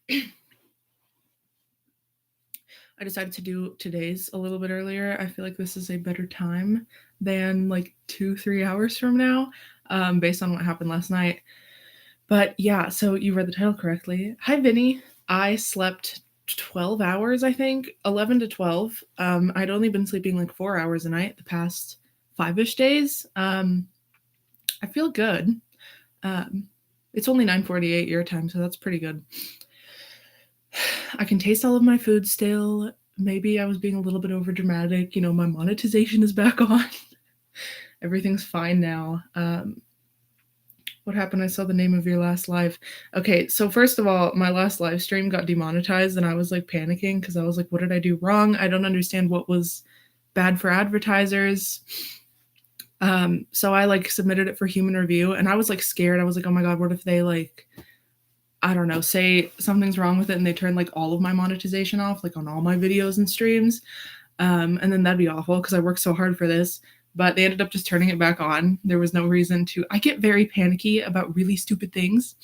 I decided to do today's a little bit earlier. I feel like this is a better time than like 2, 3 hours from now, based on what happened last night. But yeah, so you read the title correctly. Hi, Vinny. I slept 12 hours, I think, 11 to 12. I'd only been sleeping like 4 hours a night the past 5-ish days. I feel good. Um, it's only 9:48 your time, so that's pretty good. I can taste all of my food still. Maybe I was being a little bit over dramatic. My monetization is back on. Everything's fine now. What happened? I saw the name of your last live. Okay, so first of all, my last live stream got demonetized and I was like panicking because I was like, what did I do wrong? I don't understand what was bad for advertisers. So I like submitted it for human review and I was like scared. I was like, oh my God, what if they like, I don't know, say something's wrong with it and they turn like all of my monetization off, like on all my videos and streams. And then that'd be awful because I worked so hard for this. But they ended up just turning it back on. There was no reason to. I get very panicky about really stupid things.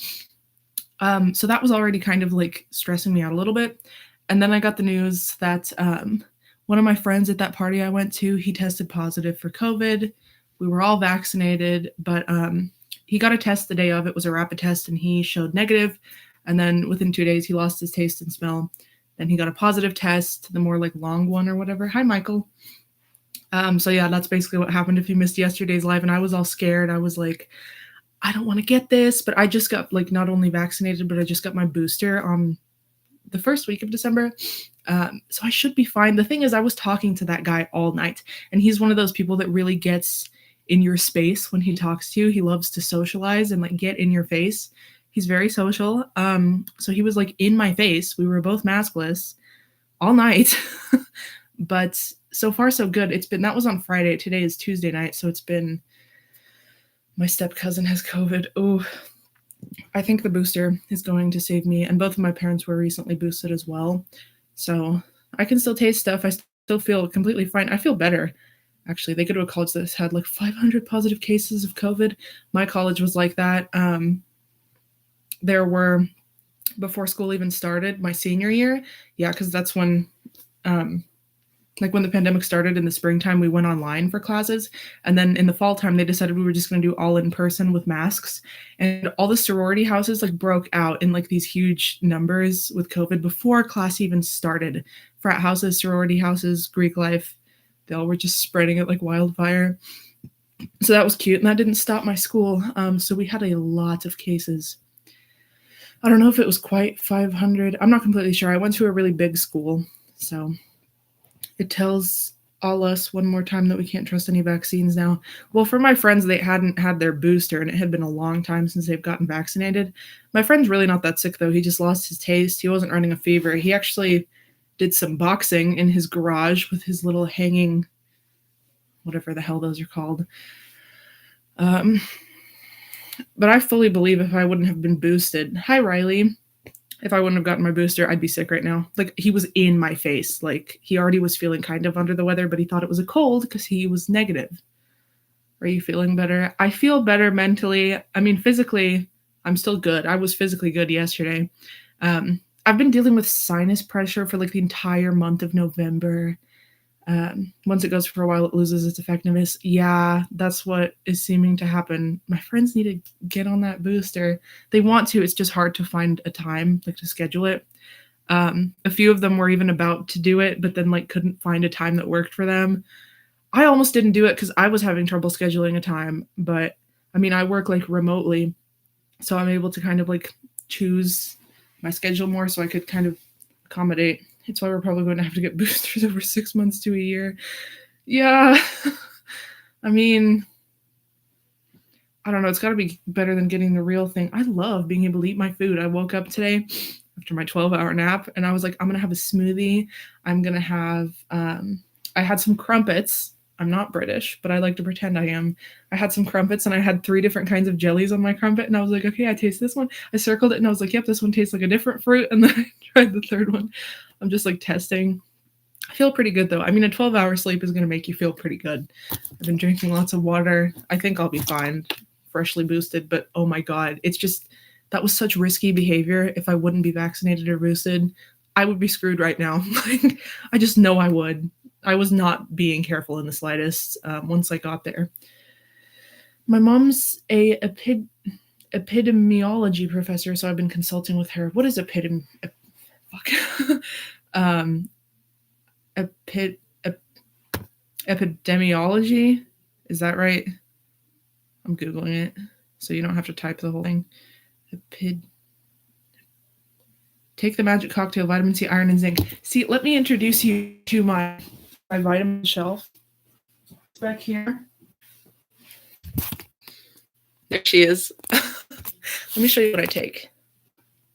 So that was already kind of like stressing me out a little bit. And then I got the news that one of my friends at that party I went to, he tested positive for COVID. We were all vaccinated, but he got a test the day of. It was a rapid test and he showed negative. And then within 2 days, he lost his taste and smell. Then he got a positive test, the more like long one or whatever. Hi, Michael. So yeah, that's basically what happened if you missed yesterday's live. And I was all scared. I was like, I don't want to get this, but I just got like not only vaccinated, but I just got my booster on the first week of December. So I should be fine. The thing is, I was talking to that guy all night, and he's one of those people that really gets in your space when he talks to you. He loves to socialize and like get in your face. He's very social. So he was like in my face. We were both maskless all night. But so far so good. That was on Friday. Today is Tuesday night, so it's been, my step cousin has COVID. Oh, I think the booster is going to save me, and both of my parents were recently boosted as well. So I can still taste stuff. I still feel completely fine. I feel better. Actually, they go to a college that's had like 500 positive cases of COVID. My college was like that. There were, before school even started, my senior year, yeah, because that's when like when the pandemic started in the springtime, we went online for classes. And then in the fall time, they decided we were just going to do all in person with masks. And all the sorority houses like broke out in like these huge numbers with COVID before class even started. Frat houses, sorority houses, Greek life, they all were just spreading it like wildfire. So that was cute. And that didn't stop my school. So we had a lot of cases. I don't know if it was quite 500. I'm not completely sure. I went to a really big school. So it tells all us one more time that we can't trust any vaccines now. Well, for my friends, they hadn't had their booster and it had been a long time since they've gotten vaccinated. My friend's really not that sick though. He just lost his taste. He wasn't running a fever. He actually did some boxing in his garage with his little hanging, whatever the hell those are called. But I fully believe if I wouldn't have been boosted. Hi, Riley. If I wouldn't have gotten my booster, I'd be sick right now. Like, he was in my face. Like, he already was feeling kind of under the weather, but he thought it was a cold because he was negative. Are you feeling better? I feel better mentally. I mean, physically, I'm still good. I was physically good yesterday. I've been dealing with sinus pressure for like the entire month of November. Once it goes for a while, it loses its effectiveness. Yeah, that's what is seeming to happen. My friends need to get on that booster. They want to. It's just hard to find a time, like to schedule it. A few of them were even about to do it, but then like couldn't find a time that worked for them. I almost didn't do it because I was having trouble scheduling a time. But I mean, I work like remotely, so I'm able to kind of like choose my schedule more so I could kind of accommodate. It's why we're probably going to have to get boosters over 6 months to a year. Yeah. I mean, I don't know. It's got to be better than getting the real thing. I love being able to eat my food. I woke up today after my 12-hour nap and I was like, I'm going to have a smoothie. I'm going to have, I had some crumpets. I'm not British, but I like to pretend I am. I had some crumpets and I had 3 different kinds of jellies on my crumpet. And I was like, okay, I taste this one. I circled it and I was like, yep, this one tastes like a different fruit. And then I tried the third one. I'm just like testing. I feel pretty good though. I mean, a 12-hour sleep is going to make you feel pretty good. I've been drinking lots of water. I think I'll be fine, freshly boosted, but oh my God, it's just that was such risky behavior. If I wouldn't be vaccinated or boosted, I would be screwed right now. Like, I just know I would. I was not being careful in the slightest once I got there. My mom's a epidemiology professor, so I've been consulting with her. What is fuck? um, epid, ep, epidemiology? Is that right? I'm Googling it, so you don't have to type the whole thing. Take the magic cocktail, vitamin C, iron, and zinc. See, let me introduce you to my vitamin shelf. It's back here. There she is. Let me show you what I take.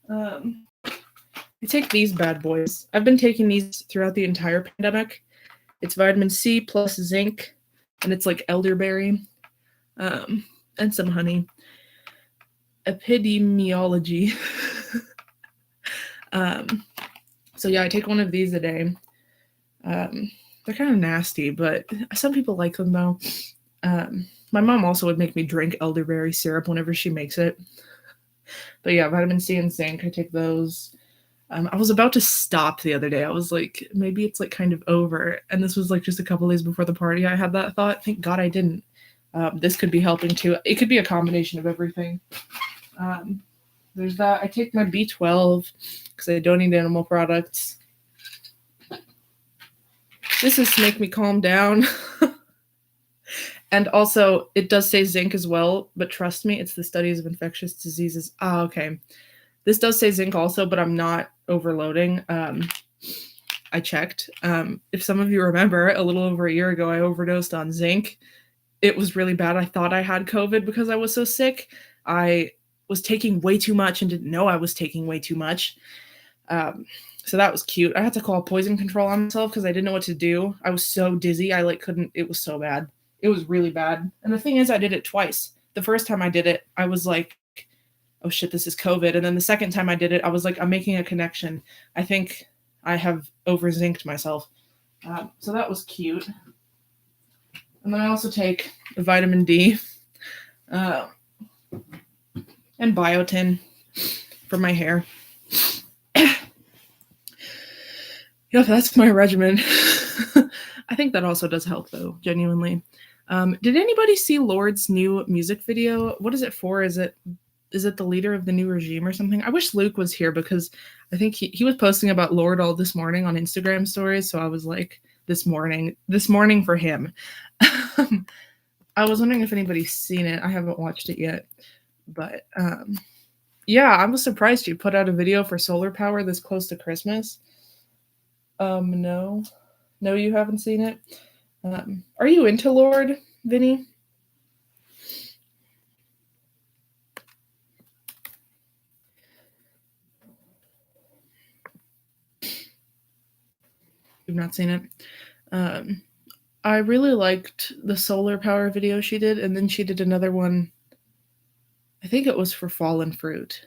I take these bad boys. I've been taking these throughout the entire pandemic. It's vitamin C plus zinc, and it's like elderberry, and some honey. Epidemiology. So yeah, I take one of these a day. They're kind of nasty, but some people like them though. My mom also would make me drink elderberry syrup whenever she makes it. But yeah, vitamin C and zinc, I take those. I was about to stop the other day. I was like, maybe it's like kind of over. And this was like just a couple days before the party. I had that thought. Thank God I didn't. This could be helping too. It could be a combination of everything. There's that. I take my B12 because I don't eat animal products. This is to make me calm down. And also, it does say zinc as well, but trust me, it's the studies of infectious diseases. Ah, okay. This does say zinc also, but I'm not overloading. I checked. If some of you remember, a little over a year ago, I overdosed on zinc. It was really bad. I thought I had COVID because I was so sick. I was taking way too much and didn't know I was taking way too much. So that was cute. I had to call poison control on myself because I didn't know what to do. I was so dizzy. I couldn't. It was so bad. It was really bad. And the thing is, I did it twice. The first time I did it, I was like, oh shit, this is COVID. And then the second time I did it, I was like, I'm making a connection. I think I have over-zinced myself. So that was cute. And then I also take vitamin D and biotin for my hair. Yeah, that's my regimen. I think that also does help, though, genuinely. Did anybody see Lord's new music video? What is it for? Is it the leader of the new regime or something? I wish Luke was here because I think he was posting about Lord all this morning on Instagram stories. So I was like, this morning for him. I was wondering if anybody's seen it. I haven't watched it yet. But yeah, I was surprised you put out a video for solar power this close to Christmas. No, you haven't seen it. Are you into Lord, Vinny? You've not seen it. I really liked the solar power video she did, and then she did another one. I think it was for Fallen Fruit.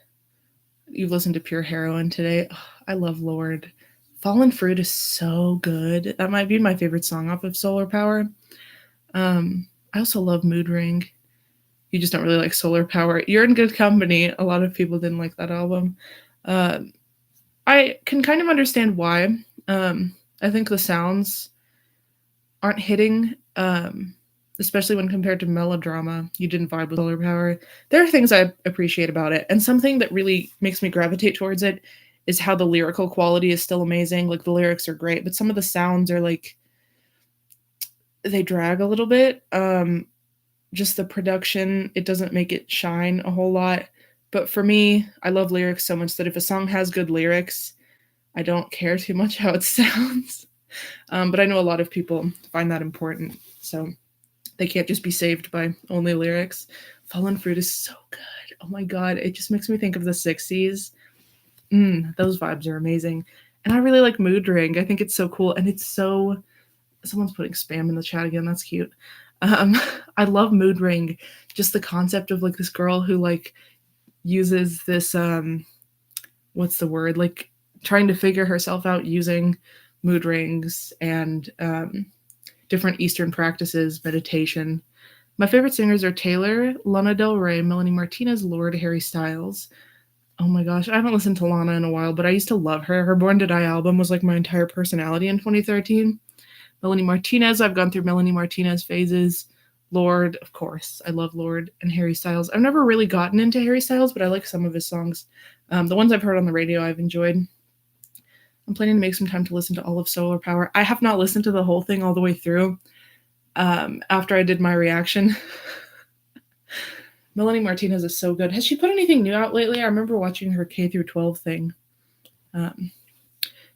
You've listened to Pure Heroine today. Oh, I love Lord. Fallen Fruit is so good. That might be my favorite song off of Solar Power. I also love Mood Ring. You just don't really like Solar Power. You're in good company. A lot of people didn't like that album. I can kind of understand why. I think the sounds aren't hitting, especially when compared to Melodrama. You didn't vibe with Solar Power. There are things I appreciate about it, and something that really makes me gravitate towards it is how the lyrical quality is still amazing. Like, the lyrics are great, but some of the sounds are like, they drag a little bit. Just the production, it doesn't make it shine a whole lot. But for me, I love lyrics so much that if a song has good lyrics, I don't care too much how it sounds. But I know a lot of people find that important, so they can't just be saved by only lyrics. Fallen Fruit is so good. Oh my god, it just makes me think of the 60s. Those vibes are amazing. And I really like Mood Ring. I think it's so cool, and it's so... Someone's putting spam in the chat again. That's cute. I love Mood Ring. Just the concept of like this girl who like uses this what's the word? Like trying to figure herself out using mood rings and different Eastern practices, meditation. My favorite singers are Taylor, Lana Del Rey, Melanie Martinez, Lorde, Harry Styles. Oh my gosh, I haven't listened to Lana in a while, but I used to love her. Her Born to Die album was like my entire personality in 2013. Melanie Martinez, I've gone through Melanie Martinez phases. Lord, of course, I love Lord and Harry Styles. I've never really gotten into Harry Styles, but I like some of his songs. The ones I've heard on the radio, I've enjoyed. I'm planning to make some time to listen to all of Solar Power. I have not listened to the whole thing all the way through after I did my reaction. Melanie Martinez is so good. Has she put anything new out lately? I remember watching her K through 12 thing.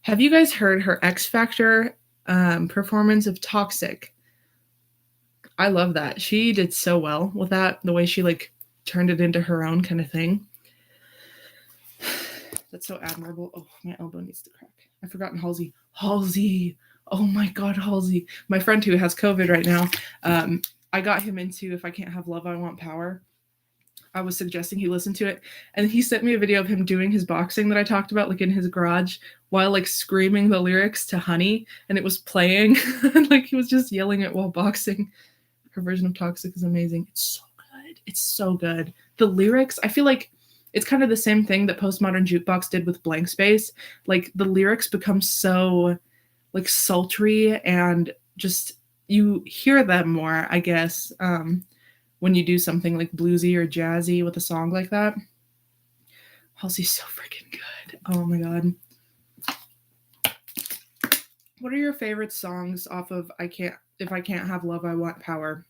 Have you guys heard her X Factor performance of Toxic? I love that. She did so well with that, the way she like turned it into her own kind of thing. That's so admirable. Oh, my elbow needs to crack. I've forgotten Halsey. Halsey. Oh my God, Halsey. My friend who has COVID right now. I got him into If I Can't Have Love, I Want Power. I was suggesting he listen to it, and he sent me a video of him doing his boxing that I talked about, like in his garage, while like screaming the lyrics to Honey, and it was playing, and like he was just yelling it while boxing. Her version of Toxic is amazing. It's so good. It's so good. The lyrics, I feel like it's kind of the same thing that Postmodern Jukebox did with Blank Space. Like the lyrics become so like sultry and just you hear them more, I guess, when you do something like bluesy or jazzy with a song like that. Halsey's so freaking good. Oh my God. What are your favorite songs off of If I Can't Have Love, I Want Power?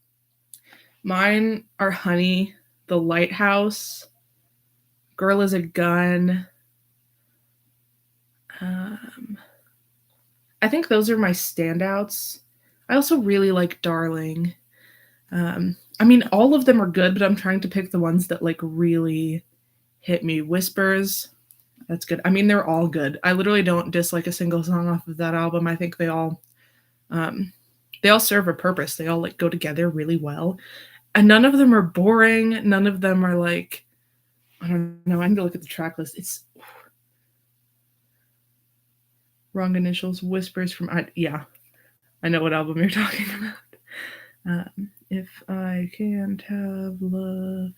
Mine are Honey, The Lighthouse, Girl is a Gun. I think those are my standouts. I also really like Darling. I mean, all of them are good, but I'm trying to pick the ones that like really hit me. Whispers, that's good. I mean, they're all good. I literally don't dislike a single song off of that album. I think they all serve a purpose. They all like go together really well. And none of them are boring. None of them are like, I don't know. I need to look at the track list. It's Wrong Initials, Whispers from, I know what album you're talking about. If I Can't Have Love.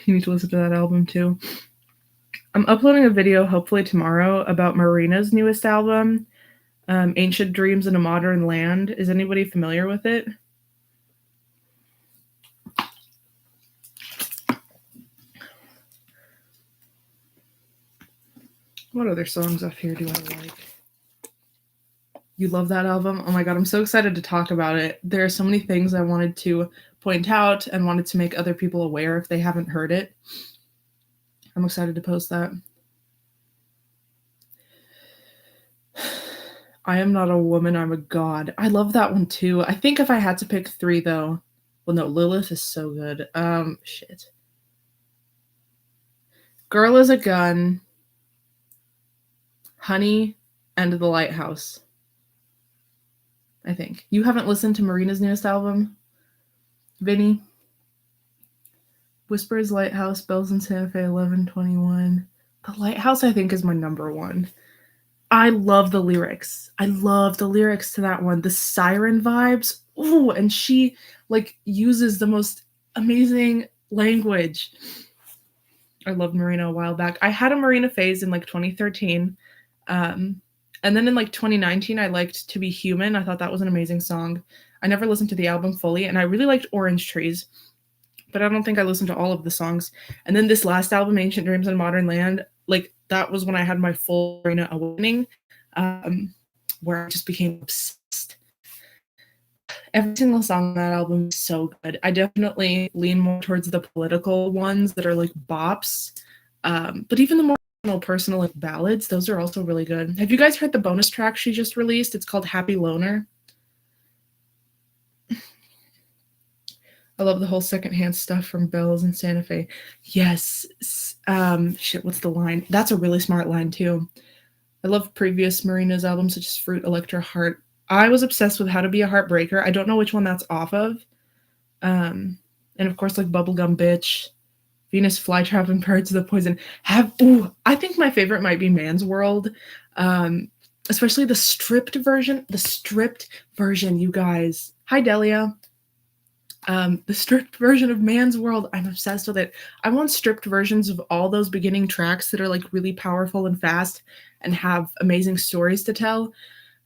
You need to listen to that album too. I'm uploading a video hopefully tomorrow about Marina's newest album, Ancient Dreams in a Modern Land. Is anybody familiar with it? What other songs off here do I like? You love that album? Oh my God, I'm so excited to talk about it. There are so many things I wanted to point out and wanted to make other people aware if they haven't heard it. I'm excited to post that. I Am Not a Woman, I'm a God. I love that one too. I think if I had to pick three though, well no, Lilith is so good. Shit. Girl is a Gun, Honey, and The Lighthouse. I think. You haven't listened to Marina's newest album, Vinny? Whispers, Lighthouse, Bells in Santa Fe, 1121. The Lighthouse, I think, is my number one. I love the lyrics. I love the lyrics to that one. The siren vibes. Oh, and she like uses the most amazing language. I loved Marina a while back. I had a Marina phase in like 2013. And then in like 2019, I liked To Be Human. I thought that was an amazing song. I never listened to the album fully, and I really liked Orange Trees, but I don't think I listened to all of the songs. And then this last album, Ancient Dreams in Modern Land, like that was when I had my full Marina awakening, where I just became obsessed. Every single song on that album is so good. I definitely lean more towards the political ones that are like bops, but even the more personal like ballads, those are also really good. Have you guys heard the bonus track she just released? It's called Happy Loner. I love the whole secondhand stuff from Bells in Santa Fe. Yes. Shit, what's the line? That's a really smart line too. I love previous Marina's albums such as Fruit, Electra, Heart. I was obsessed with How to Be a Heartbreaker. I don't know which one that's off of. And of course like Bubblegum Bitch, Venus Flytrap, and Birds of the Poison. I think my favorite might be Man's World. Especially the stripped version. The stripped version, you guys. Hi, Delia. The stripped version of Man's World, I'm obsessed with it. I want stripped versions of all those beginning tracks that are, like, really powerful and fast and have amazing stories to tell.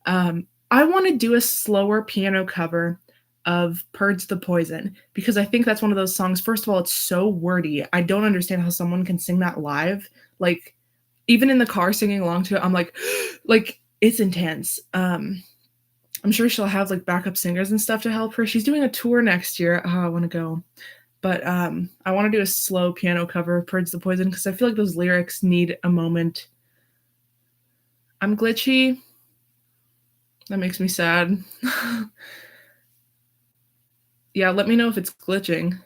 I wanna do a slower piano cover of "Purge the Poison" because I think that's one of those songs. First of all, it's so wordy. I don't understand how someone can sing that live. Like, even in the car singing along to it, I'm like, it's intense. I'm sure she'll have, like, backup singers and stuff to help her. She's doing a tour next year. Oh, I wanna go. But, I wanna do a slow piano cover of "Purge the Poison" because I feel like those lyrics need a moment. I'm glitchy. That makes me sad. Yeah, let me know if it's glitching.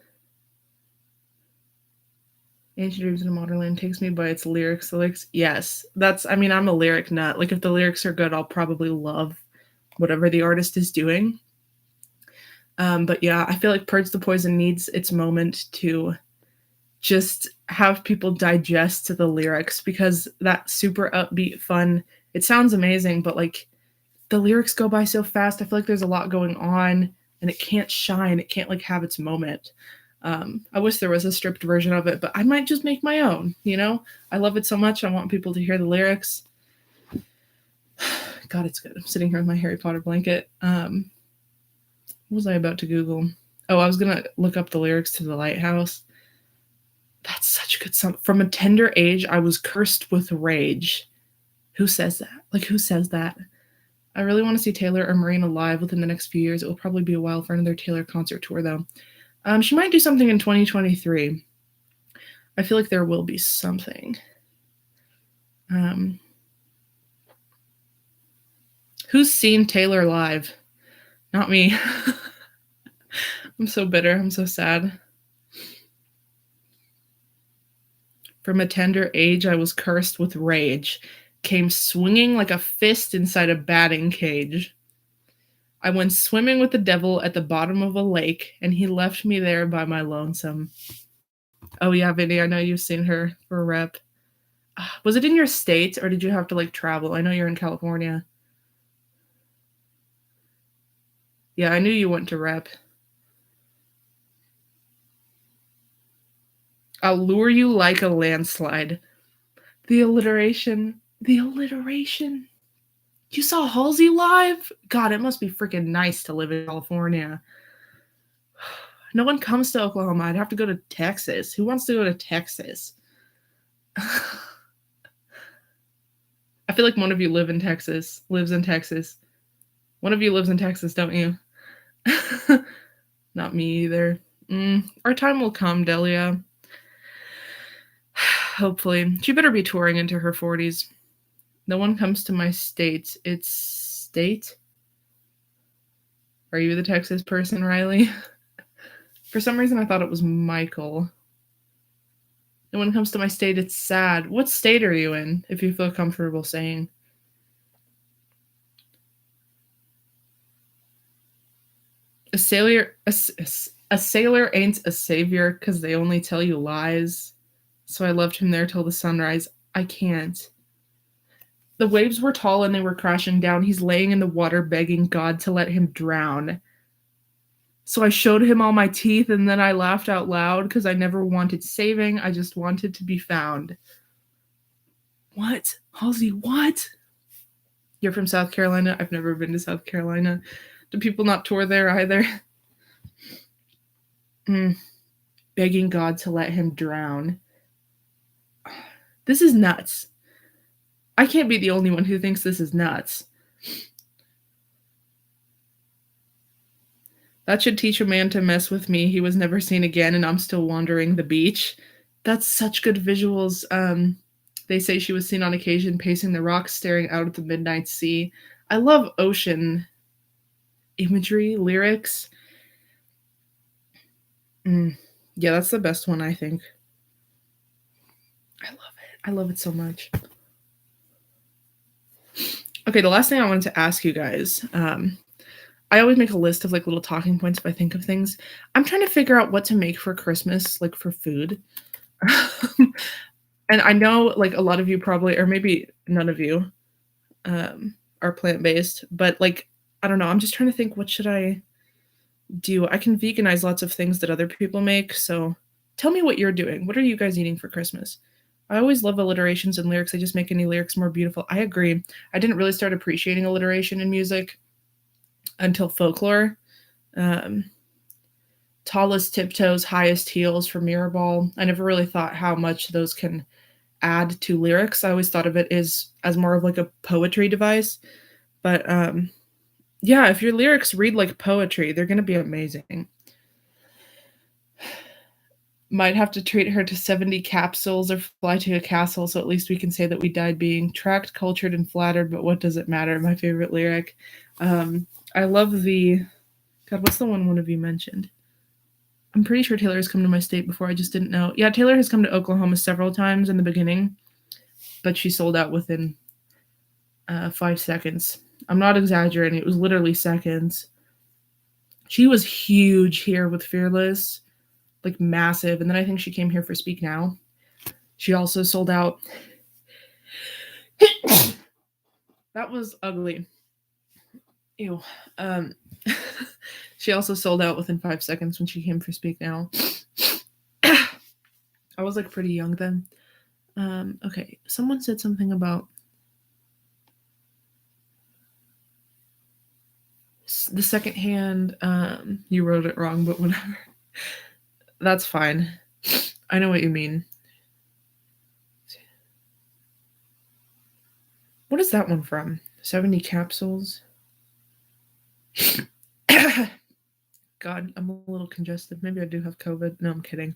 Ancient Dreams in a Modern Land takes me by its lyrics. The lyrics, yes. I mean, I'm a lyric nut. Like, if the lyrics are good, I'll probably love whatever the artist is doing. But yeah, I feel like Purge the Poison needs its moment to just have people digest to the lyrics because that super upbeat fun, it sounds amazing, but like the lyrics go by so fast. I feel like there's a lot going on and it can't shine. It can't like have its moment. I wish there was a stripped version of it, but I might just make my own, you know? I love it so much. I want people to hear the lyrics. God, it's good. I'm sitting here with my Harry Potter blanket. What was I about to Google? Oh, I was gonna look up the lyrics to The Lighthouse. That's such a good song. From a tender age, I was cursed with rage. Who says that? Like, who says that? I really want to see Taylor or Marina live within the next few years. It will probably be a while for another Taylor concert tour, though. She might do something in 2023. I feel like there will be something. Who's seen Taylor live? Not me. I'm so bitter. I'm so sad. From a tender age, I was cursed with rage. Came swinging like a fist inside a batting cage. I went swimming with the devil at the bottom of a lake, and he left me there by my lonesome. Oh yeah, Vinny, I know you've seen her for a rep. Was it in your state, or did you have to like travel? I know you're in California. Yeah, I knew you went to rep. I'll lure you like a landslide. The alliteration. The alliteration. You saw Halsey live? God, it must be freaking nice to live in California. No one comes to Oklahoma. I'd have to go to Texas. Who wants to go to Texas? I feel like one of you lives in Texas. One of you lives in Texas, don't you? Not me either. Our time will come, Delia. Hopefully. She better be touring into her 40s. No one comes to my state. It's state? Are you the Texas person, Riley? For some reason, I thought it was Michael. No one comes to my state. It's sad. What state are you in, if you feel comfortable saying? A sailor ain't a savior because they only tell you lies. So I loved him there till the sunrise. I can't. The waves were tall and they were crashing down. He's laying in the water begging God to let him drown. So I showed him all my teeth and then I laughed out loud because I never wanted saving. I just wanted to be found. What? Halsey, what? You're from South Carolina? I've never been to South Carolina. Do people not tour there either? Begging God to let him drown. This is nuts. I can't be the only one who thinks this is nuts. That should teach a man to mess with me. He was never seen again, and I'm still wandering the beach. That's such good visuals. They say she was seen on occasion pacing the rocks, staring out at the midnight sea. I love ocean imagery, lyrics. Yeah, that's the best one, I think. I love it. I love it so much. Okay, the last thing I wanted to ask you guys, I always make a list of like little talking points if I think of things. I'm trying to figure out what to make for Christmas, like for food. And I know like a lot of you probably, or maybe none of you, are plant-based, but like, I don't know. I'm just trying to think, what should I do. I can veganize lots of things that other people make, so tell me what you're doing. What are you guys eating for Christmas? I always love alliterations and lyrics. They just make any lyrics more beautiful. I agree. I didn't really start appreciating alliteration in music until folklore. Um, Tallest tiptoes, highest heels for Mirrorball. I never really thought how much those can add to lyrics. I always thought of it as more of like a poetry device. But yeah, if your lyrics read like poetry, they're going to be amazing. Might have to treat her to 70 capsules or fly to a castle, so at least we can say that we died being tracked, cultured, and flattered, but what does it matter? My favorite lyric. I love the... God, what's the one of you mentioned? I'm pretty sure Taylor has come to my state before. I just didn't know. Yeah, Taylor has come to Oklahoma several times in the beginning, but she sold out within 5 seconds. I'm not exaggerating. It was literally seconds. She was huge here with Fearless, like massive. And then I think she came here for Speak Now. She also sold out. That was ugly. Ew. She also sold out within 5 seconds when she came for Speak Now. I was like pretty young then. Okay, someone said something about the second hand. You wrote it wrong, but whatever. That's fine. I know what you mean. What is that one from? 70 capsules? God, I'm a little congested. Maybe I do have COVID. No, I'm kidding.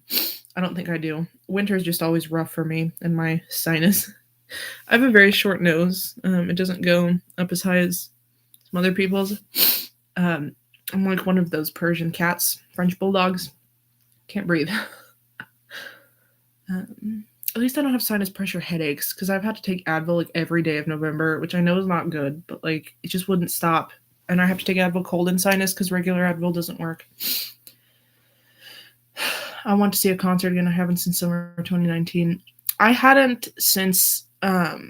I don't think I do. Winter's just always rough for me and my sinus. I have a very short nose. It doesn't go up as high as some other people's. I'm like one of those Persian cats, French bulldogs. Can't breathe. At least I don't have sinus pressure headaches, because I've had to take Advil like every day of November, which I know is not good, but like it just wouldn't stop. And I have to take Advil cold and sinus because regular Advil doesn't work. I want to see a concert again. I haven't since summer of 2019. I hadn't since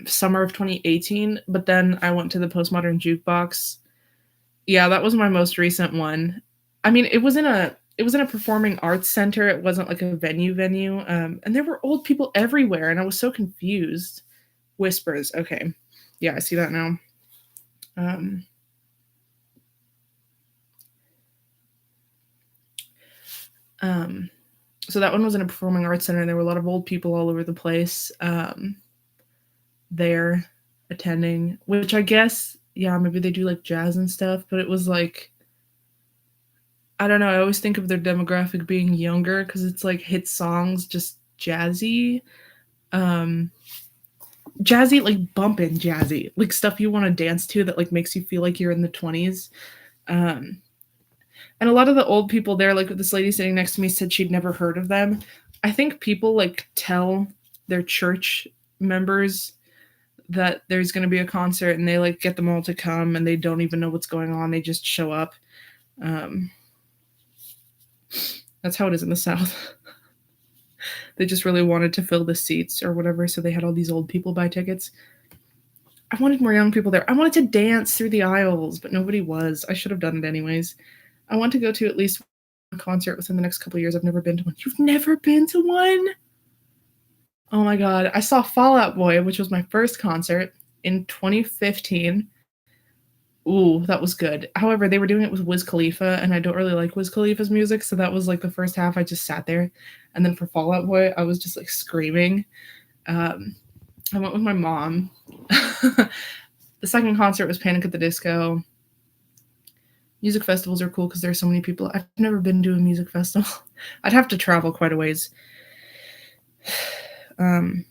summer of 2018, but then I went to the Postmodern Jukebox. Yeah, that was my most recent one. I mean, it was in a performing arts center. It wasn't like a venue. And there were old people everywhere, and I was so confused. Whispers. Okay. Yeah, I see that now. So that one was in a performing arts center, and there were a lot of old people all over the place there attending, which I guess, yeah, maybe they do like jazz and stuff, but it was like, I don't know, I always think of their demographic being younger because it's like hit songs, just jazzy. Jazzy, like bumpin' jazzy, like stuff you want to dance to that like makes you feel like you're in the 20s. And a lot of the old people there, like this lady sitting next to me said she'd never heard of them. I think people like tell their church members that there's going to be a concert, and they like get them all to come, and they don't even know what's going on. They just show up. That's how it is in the South. They just really wanted to fill the seats or whatever, so they had all these old people buy tickets. I wanted more young people there. I wanted to dance through the aisles, but nobody was. I should have done it anyways. I want to go to at least one concert within the next couple of years. I've never been to one. You've never been to one? Oh my God. I saw Fall Out Boy, which was my first concert in 2015. Ooh, that was good. However, they were doing it with Wiz Khalifa, and I don't really like Wiz Khalifa's music, so that was like the first half I just sat there. And then for Fall Out Boy, I was just like screaming. I went with my mom. The second concert was Panic at the Disco. Music festivals are cool because there's so many people. I've never been to a music festival. I'd have to travel quite a ways. Hang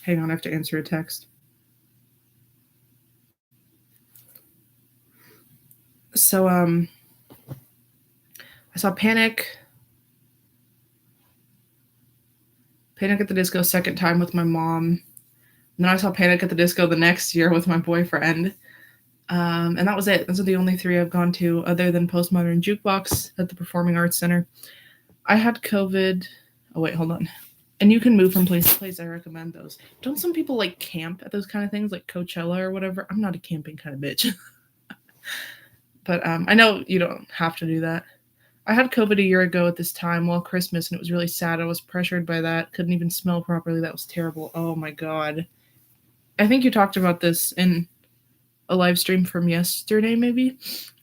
on, I have to answer a text. So, I saw Panic at the Disco second time with my mom. And then I saw Panic at the Disco the next year with my boyfriend. And that was it. Those are the only three I've gone to other than Postmodern Jukebox at the Performing Arts Center. I had COVID. Oh, wait, hold on. And you can move from place to place. I recommend those. Don't some people like camp at those kind of things, like Coachella or whatever? I'm not a camping kind of bitch. But I know you don't have to do that. I had COVID a year ago at this time while Christmas, and it was really sad. I was pressured by that. Couldn't even smell properly. That was terrible. Oh my God. I think you talked about this in a live stream from yesterday, maybe.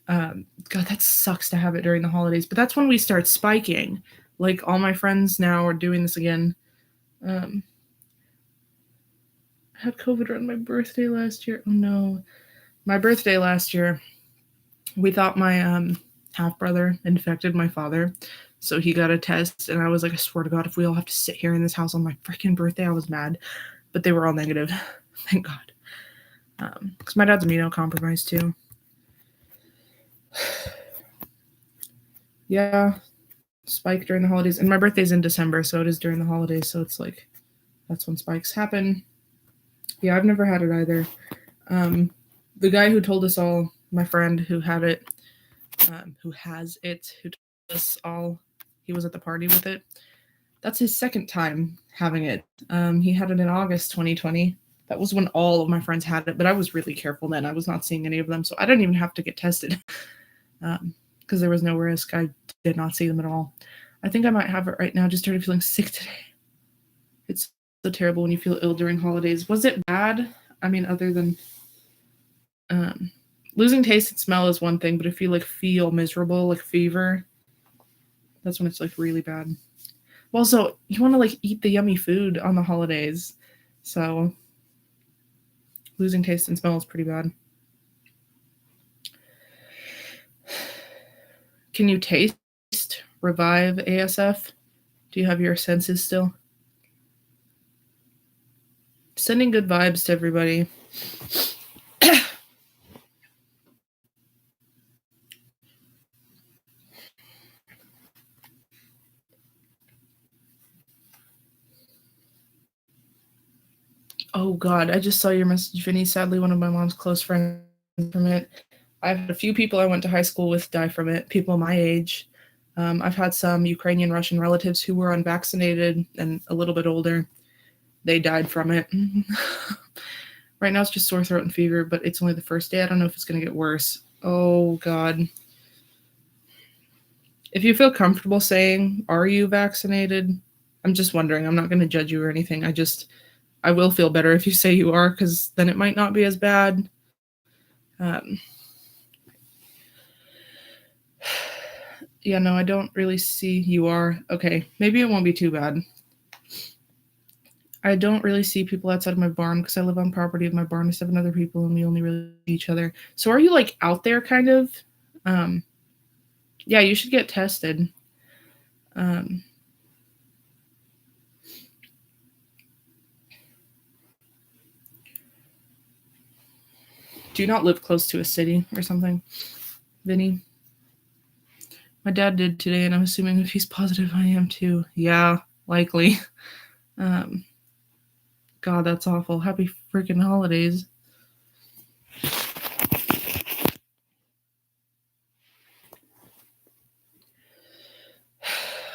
God, that sucks to have it during the holidays. But that's when we start spiking. Like, all my friends now are doing this again. I had COVID around my birthday last year. Oh no. My birthday last year, we thought my half brother infected my father. So he got a test, and I was like, I swear to God, if we all have to sit here in this house on my freaking birthday, I was mad. But they were all negative. Thank God. Because my dad's immunocompromised too. Yeah, spike during the holidays. And my birthday's in December, so it is during the holidays. So it's like, that's when spikes happen. Yeah, I've never had it either. The guy who told us all, my friend who had it, who has it, who told us all, he was at the party with it. That's his second time having it. He had it in August 2020. That was when all of my friends had it, but I was really careful then. I was not seeing any of them, so I didn't even have to get tested because there was no risk. I did not see them at all. I think I might have it right now. I just started feeling sick today. It's so terrible when you feel ill during holidays. Was it bad? I mean, other than losing taste and smell is one thing, but if you like feel miserable, like fever, that's when it's like really bad. Also, you want to like eat the yummy food on the holidays, so losing taste and smell is pretty bad. Can you taste Revive ASF? Do you have your senses still? Sending good vibes to everybody. Oh God, I just saw your message, Vinny. Sadly, one of my mom's close friends from it. I've had a few people I went to high school with die from it, people my age. I've had some Ukrainian Russian relatives who were unvaccinated and a little bit older. They died from it. Right now it's just sore throat and fever, but it's only the first day. I don't know if it's going to get worse. Oh God. If you feel comfortable saying, are you vaccinated? I'm just wondering. I'm not going to judge you or anything. I will feel better if you say you are, because then it might not be as bad. Yeah, no, I don't really see you are. Okay, maybe it won't be too bad. I don't really see people outside of my barn because I live on property of my barn with 7 other people and we only really see each other. So are you like out there kind of? Yeah, you should get tested. Do you not live close to a city or something, Vinny? My dad did today, and I'm assuming if he's positive, I am too. Yeah, likely. God, that's awful. Happy freaking holidays.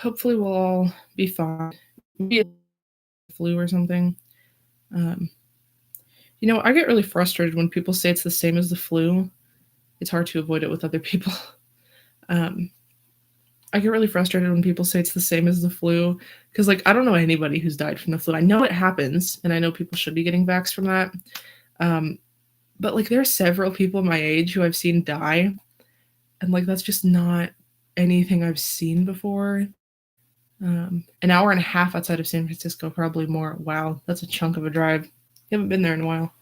Hopefully we'll all be fine. Maybe a flu or something. You know, I get really frustrated when people say it's the same as the flu. It's hard to avoid it with other people. I get really frustrated when people say it's the same as the flu because, like, I don't know anybody who's died from the flu. I know it happens, and I know people should be getting vaxxed from that. But, like, there are several people my age who I've seen die, and, like, that's just not anything I've seen before. An hour and a half outside of San Francisco, probably more. Wow, that's a chunk of a drive. You haven't been there in a while.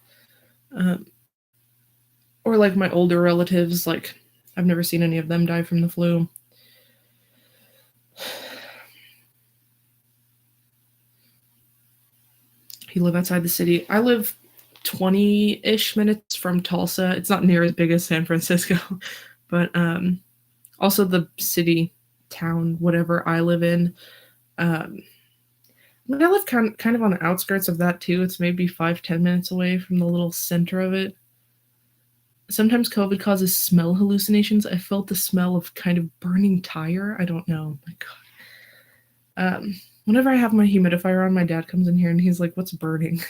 Or, like, my older relatives, like, I've never seen any of them die from the flu. You live outside the city. I live 20-ish minutes from Tulsa. It's not near as big as San Francisco, but also the city, town, whatever I live in. I live kind of on the outskirts of that too. It's maybe 5-10 minutes away from the little center of it. Sometimes COVID causes smell hallucinations. I felt the smell of kind of burning tire. I don't know. My God. Whenever I have my humidifier on, my dad comes in here and he's like, "What's burning?"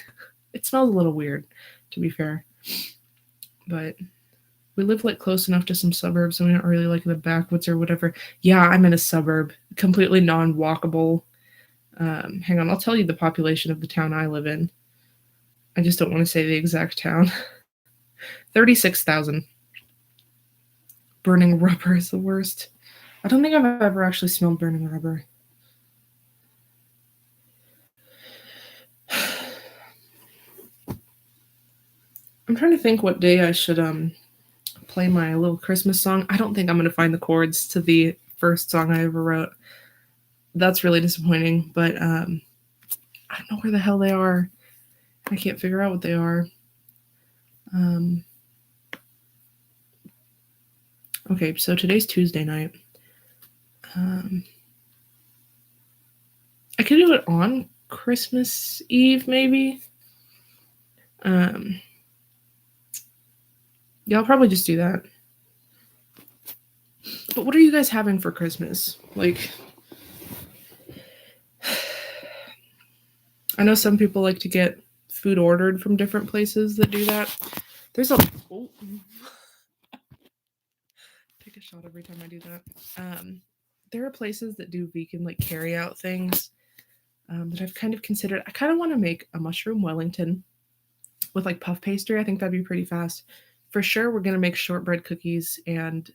It smells a little weird, to be fair. But we live like close enough to some suburbs, and we aren't really like in the backwoods or whatever. Yeah, I'm in a suburb, completely non-walkable. Hang on, I'll tell you the population of the town I live in. I just don't want to say the exact town. 36,000. Burning rubber is the worst. I don't think I've ever actually smelled burning rubber. I'm trying to think what day I should play my little Christmas song. I don't think I'm going to find the chords to the first song I ever wrote. That's really disappointing, but I don't know where the hell they are. I can't figure out what they are. Okay, so today's Tuesday night. I could do it on Christmas Eve, maybe. Yeah, I'll probably just do that. But what are you guys having for Christmas? Like, I know some people like to get food ordered from different places that do that. There's a take a shot every time I do that. There are places that do vegan like carry out things that I've kind of considered. I kind of want to make a mushroom Wellington with like puff pastry. I think that'd be pretty fast. For sure, we're gonna make shortbread cookies and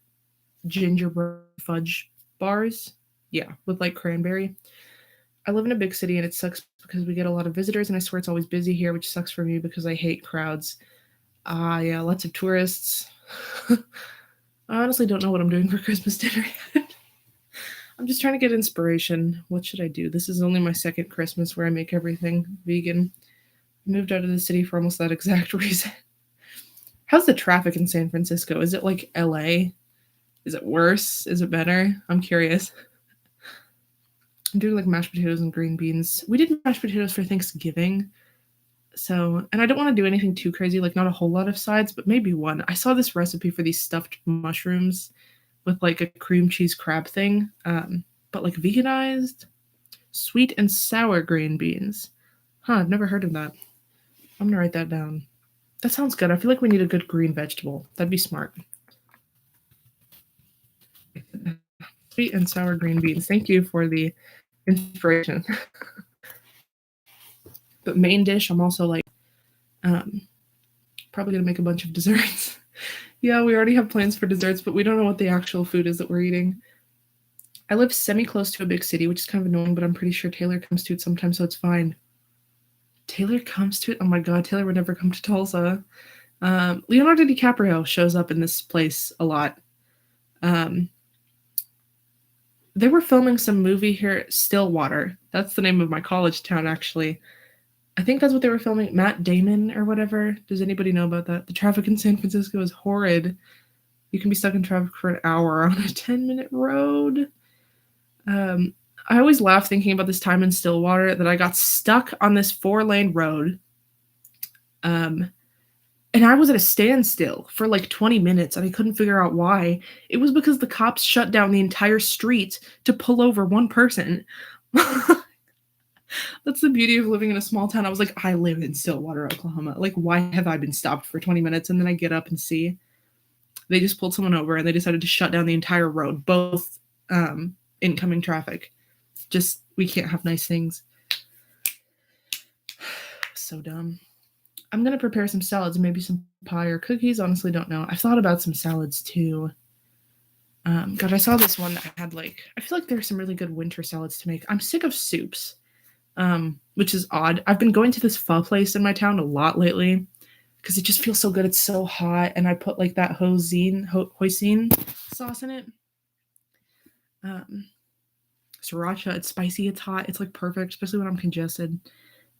gingerbread fudge bars. Yeah, with like cranberry. I live in a big city and it sucks because we get a lot of visitors, and I swear it's always busy here, which sucks for me because I hate crowds. Yeah, lots of tourists. I honestly don't know what I'm doing for Christmas dinner yet. I'm just trying to get inspiration. What should I do? This is only my second Christmas where I make everything vegan. I moved out of the city for almost that exact reason. How's the traffic in San Francisco? Is it like LA? Is it worse? Is it better? I'm curious. I'm doing like mashed potatoes and green beans. We did mashed potatoes for Thanksgiving. So, and I don't want to do anything too crazy, like not a whole lot of sides, but maybe one. I saw this recipe for these stuffed mushrooms with like a cream cheese crab thing, but like veganized, sweet and sour green beans. Huh, I've never heard of that. I'm gonna write that down. That sounds good. I feel like we need a good green vegetable. That'd be smart. Sweet and sour green beans. Thank you for the inspiration. But main dish, I'm also like, probably gonna make a bunch of desserts. Yeah, we already have plans for desserts, but we don't know what the actual food is that we're eating. I live semi-close to a big city, which is kind of annoying, but I'm pretty sure Taylor comes to it sometimes, so it's fine. Taylor comes to it? Oh my god, Taylor would never come to Tulsa. Leonardo DiCaprio shows up in this place a lot. They were filming some movie here, Stillwater. That's the name of my college town, actually. I think that's what they were filming. Matt Damon or whatever. Does anybody know about that? The traffic in San Francisco is horrid. You can be stuck in traffic for an hour on a 10-minute road. I always laugh thinking about this time in Stillwater that I got stuck on this 4-lane road. And I was at a standstill for like 20 minutes and I couldn't figure out why. It was because the cops shut down the entire street to pull over one person. That's the beauty of living in a small town. I was like, I live in Stillwater, Oklahoma. Like, why have I been stopped for 20 minutes? And then I get up and see they just pulled someone over and they decided to shut down the entire road, both incoming traffic. Just, we can't have nice things. So dumb. I'm going to prepare some salads, maybe some pie or cookies. Honestly, don't know. I've thought about some salads too. God, I saw this one that had like, I feel like there's some really good winter salads to make. I'm sick of soups, which is odd. I've been going to this pho place in my town a lot lately because it just feels so good. It's so hot. And I put like that hoisin sauce in it. Sriracha, it's spicy, it's hot. It's like perfect, especially when I'm congested.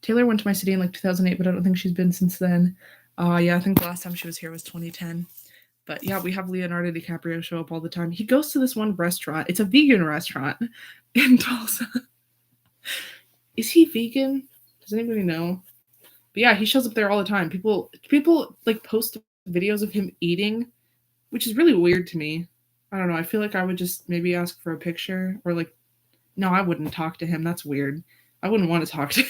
Taylor went to my city in like 2008, but I don't think she's been since then. Yeah, I think the last time she was here was 2010. But yeah, we have Leonardo DiCaprio show up all the time. He goes to this one restaurant. It's a vegan restaurant in Tulsa. Is he vegan? Does anybody know? But yeah, he shows up there all the time. People like post videos of him eating, which is really weird to me. I don't know. I feel like I would just maybe ask for a picture or like No, I wouldn't talk to him. That's weird. I wouldn't want to talk to him.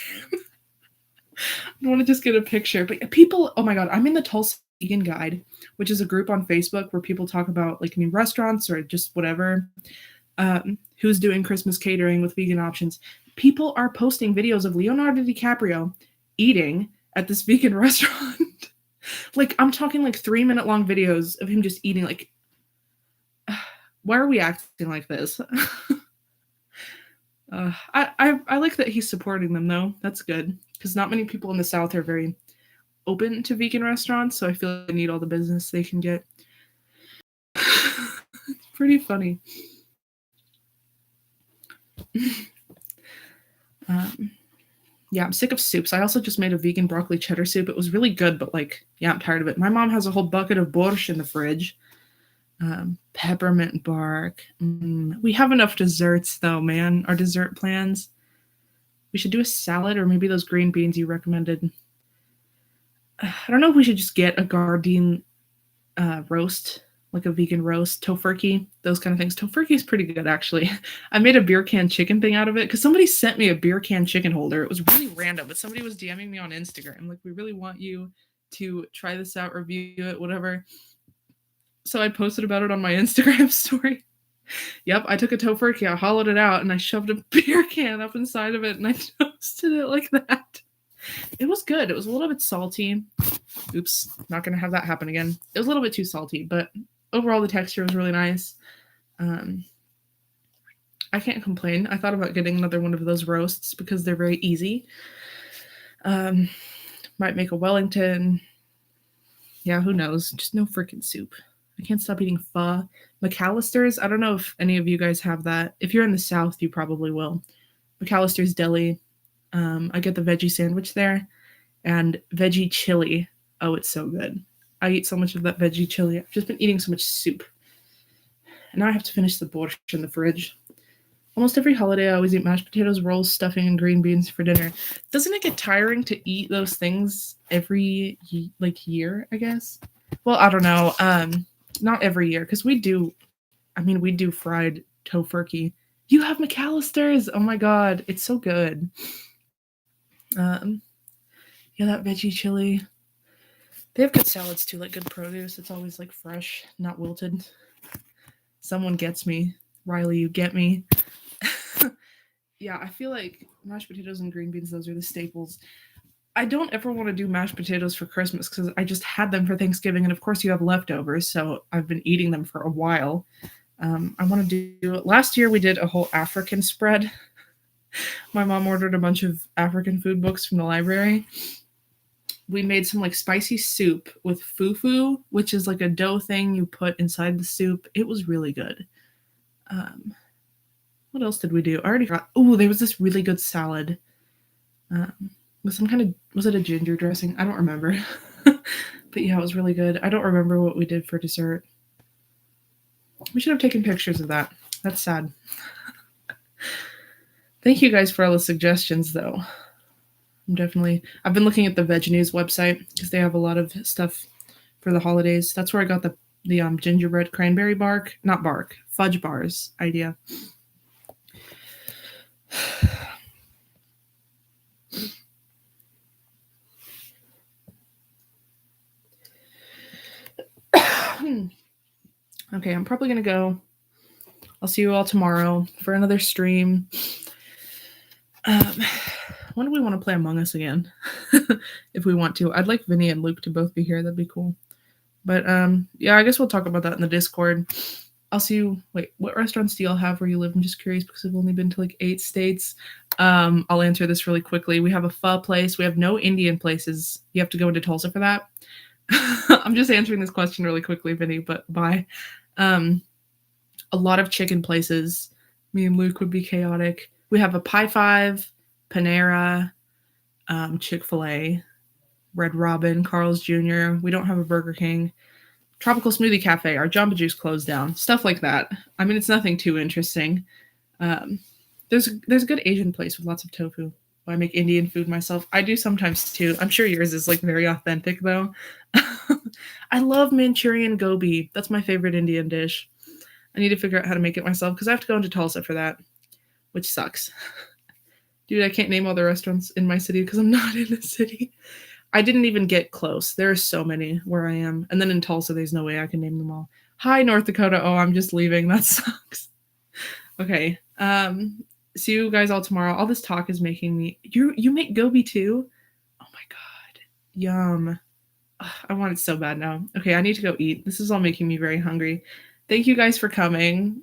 I want to just get a picture. But people, oh my God, I'm in the Tulsa Vegan Guide, which is a group on Facebook where people talk about like new restaurants or just whatever, who's doing Christmas catering with vegan options. People are posting videos of Leonardo DiCaprio eating at this vegan restaurant. Like, I'm talking like 3-minute long videos of him just eating. Like, why are we acting like this? I like that he's supporting them, though. That's good, because not many people in the South are very open to vegan restaurants, so I feel like they need all the business they can get. It's pretty funny. Yeah, I'm sick of soups. I also just made a vegan broccoli cheddar soup. It was really good, but like, yeah, I'm tired of it. My mom has a whole bucket of borscht in the fridge. Peppermint bark. We have enough desserts, though, man. Our dessert plans. We should do a salad or maybe those green beans you recommended. I don't know if we should just get a Gardein roast, like a vegan roast, tofurkey, those kind of things. Tofurkey is pretty good, actually. I made a beer can chicken thing out of it because somebody sent me a beer can chicken holder. It was really random, but somebody was DMing me on Instagram. Like, we really want you to try this out, review it, whatever. So I posted about it on my Instagram story. Yep, I took a tofurkey, I hollowed it out, and I shoved a beer can up inside of it, and I toasted it like that. It was good. It was a little bit salty. Oops, not going to have that happen again. It was a little bit too salty, but overall the texture was really nice. I can't complain. I thought about getting another one of those roasts because they're very easy. Might make a Wellington. Yeah, who knows? Just no freaking soup. I can't stop eating pho. McAllister's, I don't know if any of you guys have that. If you're in the South, you probably will. McAllister's Deli. I get the veggie sandwich there. And veggie chili. Oh, it's so good. I eat so much of that veggie chili. I've just been eating so much soup. And now I have to finish the borscht in the fridge. Almost every holiday, I always eat mashed potatoes, rolls, stuffing, and green beans for dinner. Doesn't it get tiring to eat those things every, year, I guess? Well, I don't know. Not every year, because we do fried tofurkey. You have McAllister's. Oh my God. It's so good. Yeah, that veggie chili. They have good salads too, like good produce. It's always like fresh, not wilted. Someone gets me. Riley, you get me. Yeah, I feel like mashed potatoes and green beans, those are the staples. I don't ever want to do mashed potatoes for Christmas because I just had them for Thanksgiving, and of course you have leftovers, so I've been eating them for a while. I want to do it. Last year we did a whole African spread. My mom ordered a bunch of African food books from the library. We made some like spicy soup with fufu, which is like a dough thing you put inside the soup. It was really good. What else did we do? I already forgot. Oh, there was this really good salad. Was it a ginger dressing? I don't remember. But yeah, it was really good. I don't remember what we did for dessert. We should have taken pictures of that. That's sad. Thank you guys for all the suggestions, though. I've been looking at the Veg News website because they have a lot of stuff for the holidays. That's where I got the gingerbread cranberry fudge bars idea. Okay, I'm probably gonna go. I'll see you all tomorrow for another stream. When do we want to play Among Us again? If we want to. I'd like Vinny and Luke to both be here. That'd be cool. But yeah, I guess we'll talk about that in the Discord. I'll see you. Wait, what restaurants do y'all have where you live? I'm just curious because I've only been to like 8 states. I'll answer this really quickly. We have a pho place. We have no Indian places. You have to go into Tulsa for that. I'm just answering this question really quickly, Vinny, but bye. A lot of chicken places. Me and Luke would be chaotic. We have a Pie 5, Panera, Chick-fil-A, Red Robin, Carl's Jr. We don't have a Burger King. Tropical Smoothie Cafe. Our Jamba Juice closed down. Stuff like that. I mean, it's nothing too interesting. There's a good Asian place with lots of tofu. I make Indian food myself. I do sometimes too. I'm sure yours is like very authentic though. I love Manchurian gobi. That's my favorite Indian dish. I need to figure out how to make it myself because I have to go into Tulsa for that. which sucks. Dude, I can't name all the restaurants in my city because I'm not in a city. I didn't even get close. There are so many where I am. And then in Tulsa, there's no way I can name them all. Hi, North Dakota. Oh, I'm just leaving. That sucks. Okay. See you guys all tomorrow. All this talk is making me. You make gobi too? Oh my god. Yum. Ugh, I want it so bad now. Okay, I need to go eat. This is all making me very hungry. Thank you guys for coming.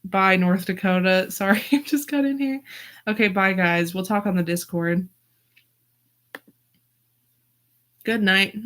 Bye, North Dakota. Sorry, I just got in here. Okay, bye, guys. We'll talk on the Discord. Good night.